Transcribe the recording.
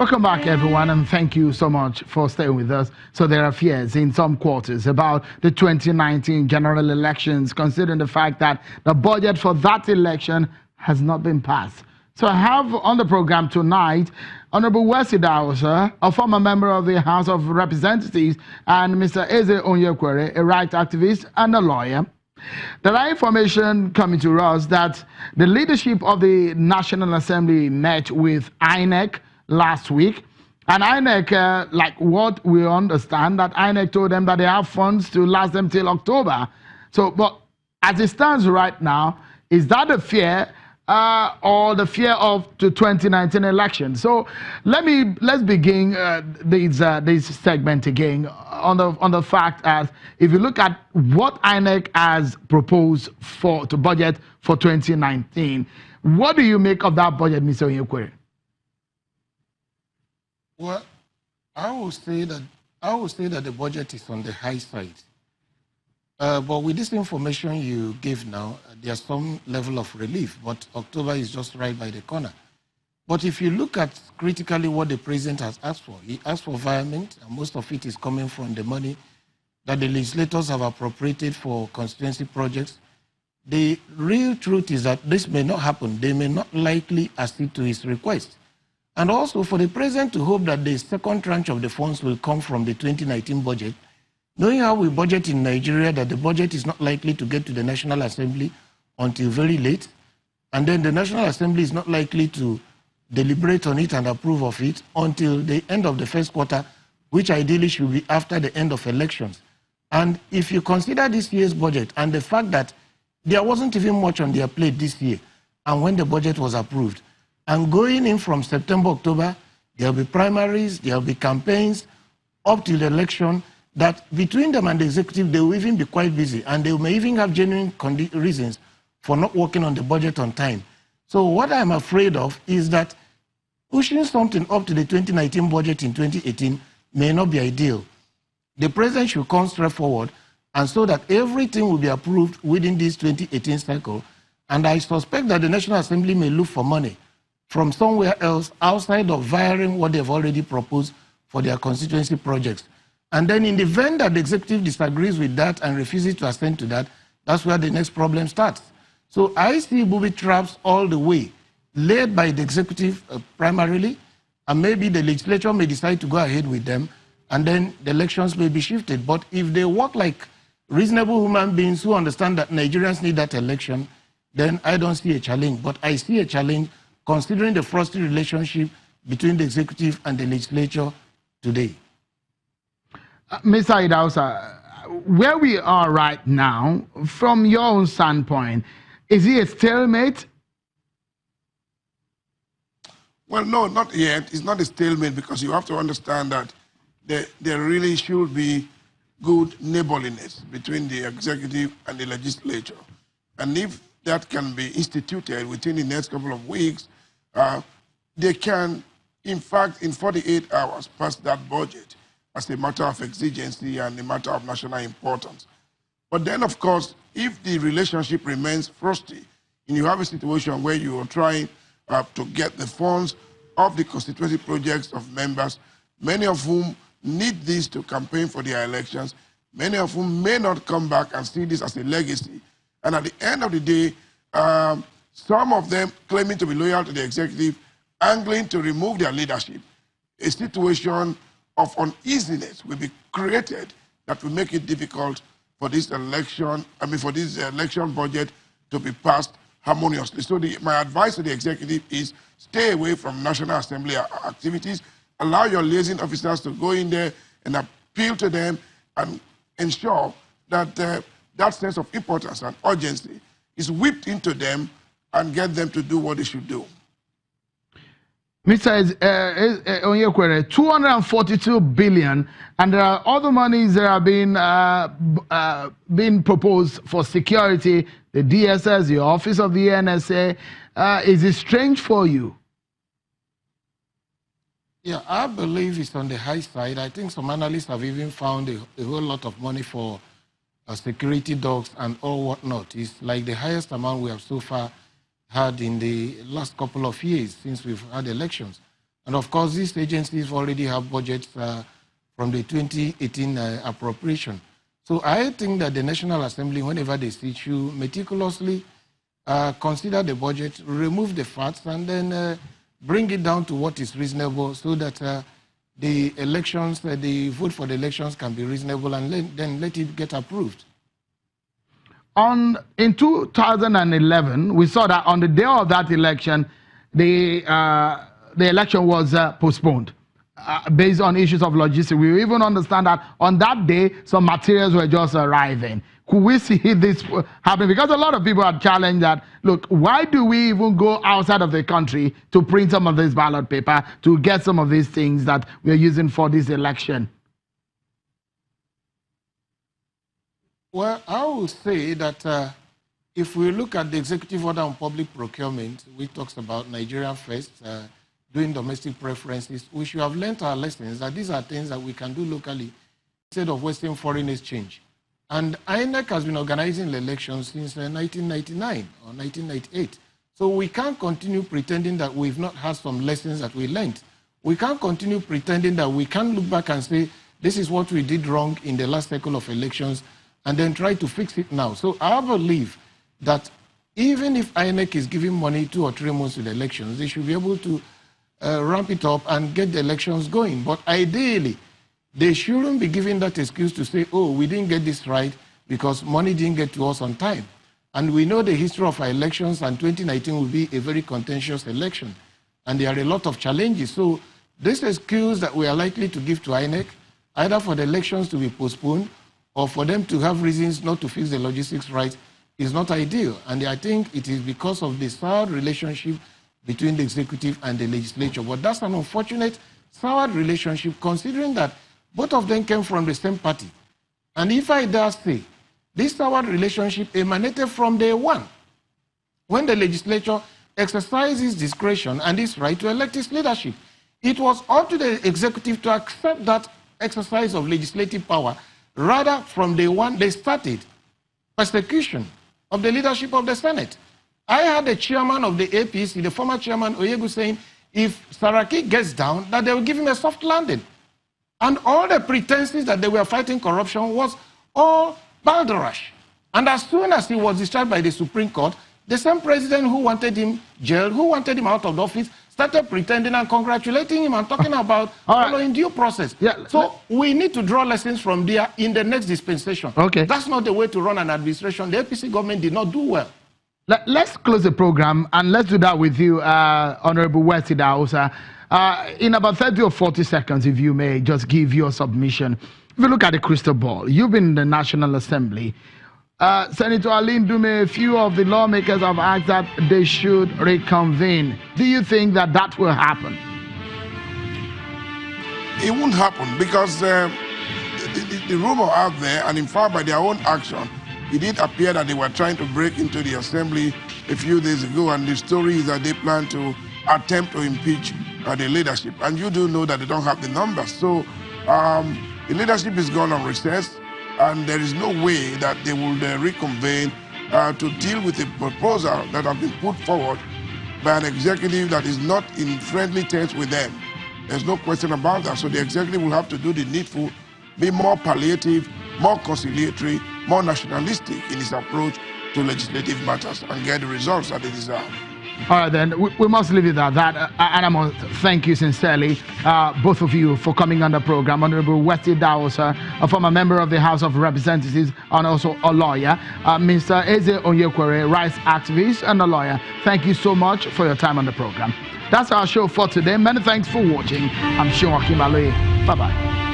Welcome back, everyone, and thank you so much for staying with us. So there are fears in some quarters about the 2019 general elections, considering the fact that the budget for that election has not been passed. So I have on the program tonight Honorable Idahosa, a former member of the House of Representatives, and Mr. Eze Onyekwere, a right activist and a lawyer. There are information coming to us that the leadership of the National Assembly met with INEC last week, and INEC, like what we understand, that INEC told them that they have funds to last them till October. So, but as it stands right now, is that a fear or the fear of the 2019 election? So let's begin this segment again on the fact as if you look at what INEC has proposed to budget for 2019, what do you make of that budget, Mr. Onyekwere? Well, I will say that the budget is on the high side. But with this information you give now, there's some level of relief, but October is just right by the corner. But if you look at critically what the president has asked for, he asked for environment, and most of it is coming from the money that the legislators have appropriated for constituency projects. The real truth is that this may not happen. They may not likely accede to his request. And also for the president to hope that the second tranche of the funds will come from the 2019 budget, knowing how we budget in Nigeria, that the budget is not likely to get to the National Assembly until very late, and then the National Assembly is not likely to deliberate on it and approve of it until the end of the first quarter, which ideally should be after the end of elections. And if you consider this year's budget and the fact that there wasn't even much on their plate this year, and when the budget was approved, and going in from September, October, there'll be primaries, there'll be campaigns up till the election, that between them and the executive, they will even be quite busy, and they may even have genuine reasons for not working on the budget on time. So what I'm afraid of is that pushing something up to the 2019 budget in 2018 may not be ideal. The president should come straight forward, and so that everything will be approved within this 2018 cycle. And I suspect that the National Assembly may look for money from somewhere else outside of varying what they've already proposed for their constituency projects. And then in the event that the executive disagrees with that and refuses to assent to that, that's where the next problem starts. So I see booby traps all the way, led by the executive primarily, and maybe the legislature may decide to go ahead with them, and then the elections may be shifted. But if they work like reasonable human beings who understand that Nigerians need that election, then I don't see a challenge. But I see a challenge considering the frosty relationship between the executive and the legislature today. Mr. Idahosa, where we are right now, from your own standpoint, is it a stalemate? Well, no, not yet. It's not a stalemate, because you have to understand that there really should be good neighborliness between the executive and the legislature. And if that can be instituted within the next couple of weeks, they can, in fact, in 48 hours, pass that budget as a matter of exigency and a matter of national importance. But then, of course, if the relationship remains frosty, and you have a situation where you are trying to get the funds of the constituency projects of members, many of whom need this to campaign for their elections, many of whom may not come back and see this as a legacy. And at the end of the day, some of them claiming to be loyal to the executive, angling to remove their leadership. A situation of uneasiness will be created that will make it difficult for this election, for this election budget to be passed harmoniously. So my advice to the executive is stay away from National Assembly activities, allow your liaison officers to go in there and appeal to them and ensure that that sense of importance and urgency is whipped into them and get them to do what they should do. Mr. Onyekwere, 242 billion, and there are other monies that are being proposed for security, the DSS, the Office of the NSA. Is it strange for you? Yeah, I believe it's on the high side. I think some analysts have even found a whole lot of money for security dogs and all whatnot. It's like the highest amount we have so far had in the last couple of years since we've had elections. And of course, these agencies already have budgets from the 2018 appropriation. So I think that the National Assembly, whenever they sit, should meticulously consider the budget, remove the fats, and then bring it down to what is reasonable so that the elections, the vote for the elections can be reasonable, and then let it get approved. In 2011, we saw that on the day of that election, the election was postponed based on issues of logistics. We even understand that on that day, some materials were just arriving. Could we see this happen? Because a lot of people have challenged that, look, why do we even go outside of the country to print some of this ballot paper, to get some of these things that we're using for this election? Well, I would say that if we look at the executive order on public procurement, which talks about Nigeria first, doing domestic preferences, we should have learned our lessons that these are things that we can do locally instead of wasting foreign exchange. And INEC has been organizing the elections since 1999 or 1998. So we can't continue pretending that we've not had some lessons that we learned. We can't continue pretending that we can't look back and say, this is what we did wrong in the last cycle of elections, and then try to fix it now. So I believe that even if INEC is giving money 2 or 3 months to the elections, they should be able to ramp it up and get the elections going. But ideally, they shouldn't be giving that excuse to say, oh, we didn't get this right because money didn't get to us on time. And we know the history of our elections, and 2019 will be a very contentious election. And there are a lot of challenges. So this excuse that we are likely to give to INEC, either for the elections to be postponed or for them to have reasons not to fix the logistics right, is not ideal. And I think it is because of the soured relationship between the executive and the legislature. But that's an unfortunate soured relationship, considering that both of them came from the same party. And if I dare say, this soured relationship emanated from day one, when the legislature exercises discretion and its right to elect its leadership. It was up to the executive to accept that exercise of legislative power. Rather, from day one, they started persecution of the leadership of the Senate. I had the chairman of the APC, the former chairman Oyegu, saying if Saraki gets down, that they will give him a soft landing. And all the pretenses that they were fighting corruption was all balderdash. And as soon as he was discharged by the Supreme Court, the same president who wanted him jailed, who wanted him out of the office, started pretending and congratulating him and talking about following due process. Yeah, so we need to draw lessons from there in the next dispensation. Okay. That's not the way to run an administration. The APC government did not do well. Let's close the program, and let's do that with you, Honorable Idahosa. In about 30 or 40 seconds, if you may, just give your submission. If you look at the crystal ball, you've been in the National Assembly. Senator Aline Dume, a few of the lawmakers have asked that they should reconvene. Do you think that that will happen? It won't happen because the rumor out there, and in fact by their own action, it did appear that they were trying to break into the assembly a few days ago, and the story is that they plan to attempt to impeach the leadership. And you do know that they don't have the numbers. So the leadership is gone on recess, and there is no way that they will reconvene to deal with a proposal that has been put forward by an executive that is not in friendly terms with them. There's no question about that. So the executive will have to do the needful, be more palliative, more conciliatory, more nationalistic in its approach to legislative matters and get the results that they deserve. All right, then, we must leave it at that. And I must thank you sincerely, both of you, for coming on the program. Honorable Idahosa, a former member of the House of Representatives and also a lawyer. Mr. Eze Onyekwere, rights activist and a lawyer. Thank you so much for your time on the program. That's our show for today. Many thanks for watching. I'm Sean Akimale. Bye-bye.